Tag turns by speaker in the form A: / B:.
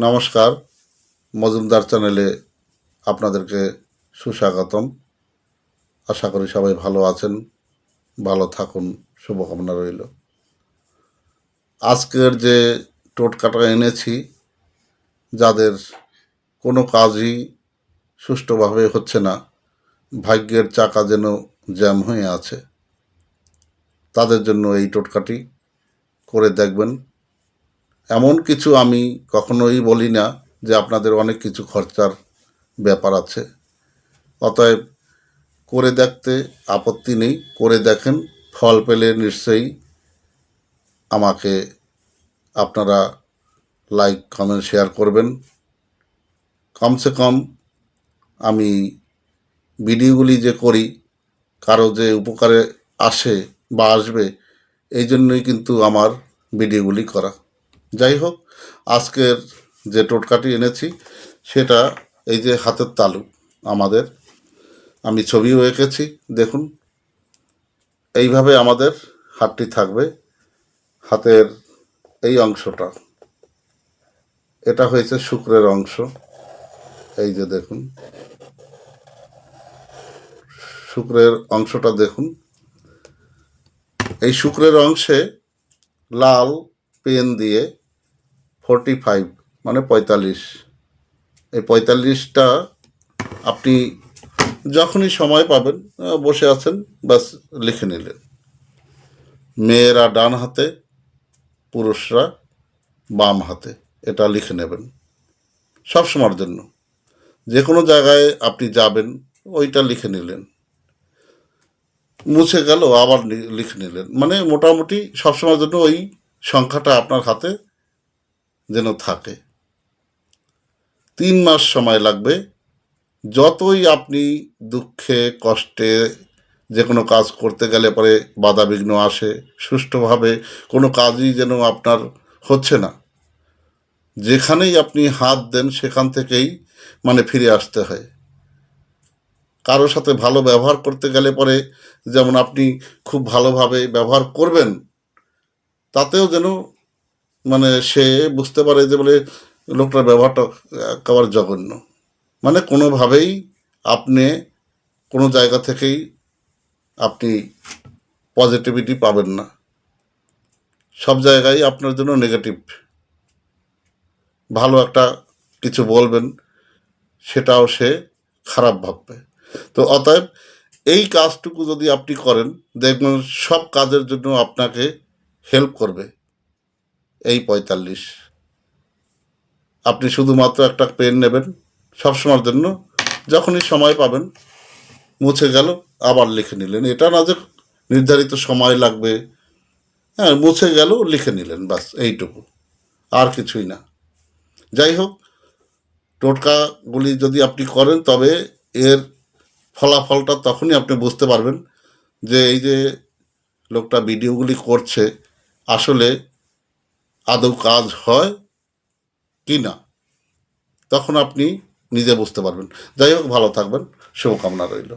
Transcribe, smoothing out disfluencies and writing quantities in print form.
A: নমস্কার, মজুমদার চ্যানেলে আপনাদেরকে সুস্বাগতম। আশা করি সবাই ভালো আছেন, ভালো থাকুন, শুভকামনা রইল। আজকের যে টোটকাটা এনেছি, যাদের কোনো কাজই সুষ্ঠুভাবে হচ্ছে না, ভাগ্যের চাকা যেন জ্যাম হয়ে আছে, তাদের জন্য এই টোটকাটি করে দেখবেন। এমন কিছু আমি কখনোই বলি না যে আপনাদের অনেক কিছু খরচার ব্যাপার আছে, অতএব করে দেখতে আপত্তি নেই, করে দেখেন। ফল পেলে নিশ্চয়ই আমাকে আপনারা লাইক, কমেন্ট, শেয়ার করবেন। কমসে কম আমি ভিডিওগুলি যে করি কারো যে উপকারে আসে বা আসবে, এই জন্যই কিন্তু আমার ভিডিওগুলি করা। যাই হোক, আজকের যে টোটকাটি এনেছি সেটা এই যে হাতের তালু আমাদের, আমি ছবিও এঁকেছি, দেখুন। এইভাবে আমাদের হাতটি থাকবে। হাতের এই অংশটা, এটা হয়েছে শুক্রের অংশ। এই যে দেখুন, শুক্রের অংশটা দেখুন। এই শুক্রের অংশে লাল পেন দিয়ে 45 মানে 45, এই 45টা আপনি যখনই সময় পাবেন, বসে আছেন, বাস লিখে নিলেন। মেয়েরা ডান হাতে, পুরুষরা বাম হাতে, এটা লিখে নেবেন সবসময়ের জন্য। যে কোনো জায়গায় আপনি যাবেন, ওইটা লিখে নিলেন। মুছে গেল, আবার লিখে নিলেন, মানে মোটামুটি সবসময়ের জন্য ওই সংখ্যাটা আপনার হাতে যেন থাকে। 3 মাস সময় লাগবে। যতই আপনি দুঃখে কষ্টে যে কোনো কাজ করতে গেলে পরে বাধা বিঘ্ন আসে, সুষ্ঠুভাবে কোনো কাজই যেন আপনার হচ্ছে না, যেখানেই আপনি হাত দেন সেখান থেকেই মানে ফিরে আসতে হয়। কারোর সাথে ভালো ব্যবহার করতে গেলে পরে যেমন আপনি খুব ভালোভাবে ব্যবহার করবেন, তাতেও যেন মানে সে বুঝতে পারে যে বলে লোকটার ব্যবহারটা একেবারে জঘন্য। মানে কোনোভাবেই আপনি কোনো জায়গা থেকেই আপনি পজিটিভিটি পাবেন না, সব জায়গায় আপনার জন্য নেগেটিভ। ভালো একটা কিছু বলবেন, সেটাও সে খারাপ ভাববে। তো অতএব এই কাজটুকু যদি আপনি করেন, দেখবেন সব কাজের জন্য আপনাকে হেল্প করবে এই 45। আপনি শুধুমাত্র একটা পেন নেবেন সবসময়ের জন্য, যখনই সময় পাবেন, মুছে গেল, আবার লিখে নিলেন। এটা না যে নির্ধারিত সময় লাগবে, হ্যাঁ, মুছে গেল, লিখে নিলেন, বাস এইটুকু, আর কিছুই না। যাই হোক, টোটকাগুলি যদি আপনি করেন, তবে এর ফলাফলটা তখনই আপনি বুঝতে পারবেন যে এই যে লোকটা ভিডিওগুলি করছে আসলে আদৌ কাজ হয় কি না, তখন আপনি নিজে বুঝতে পারবেন। যাই হোক, ভালো থাকবেন, শুভকামনা রইল।